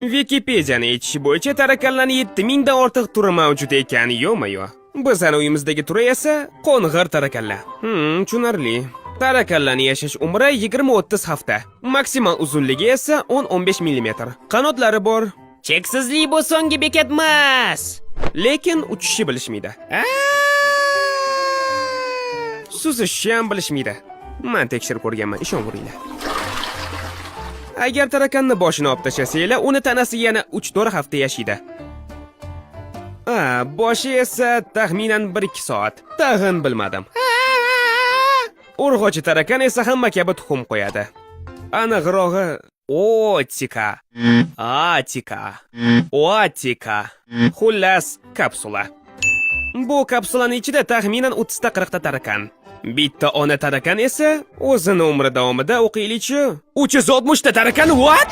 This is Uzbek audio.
Wikipedia'ning aytishi bo'yicha tarakanlarning 7000 dan ortiq turi mavjud ekan, yo'ma-yo. Bizning uyimizdagi turi esa qo'ng'ir tarakanlar. Tushunarli. Tarakanlarning yashash umri 20-30 hafta. Maksimal uzunligi esa 10-15 mm. Qanotlari bor. Cheksizlik bu so'nggi bekat emas. Lekin uchishni bilishmaydi. Suzishni ham bilishmaydi. Men tekshirib ko'rganman, ishonaveringlar. Agar tarakanni boshini olib tashlasanglar, uni tanasi yana 3-4 hafta yashaydi. Boshi esa taxminan 1-2 soat. Tag'in bilmadim. Urg'ochi tarakan esa hamma kabi tuxum qo'yadi. Aniqrog'i otika. Xullas, kapsula. Bu kapsulaning ichida taxminan 30 ta 40 ta tarakan. Bitta ona tarakan esa o'zini umri davomida o'qiylikchi 360 ta tarakan. What?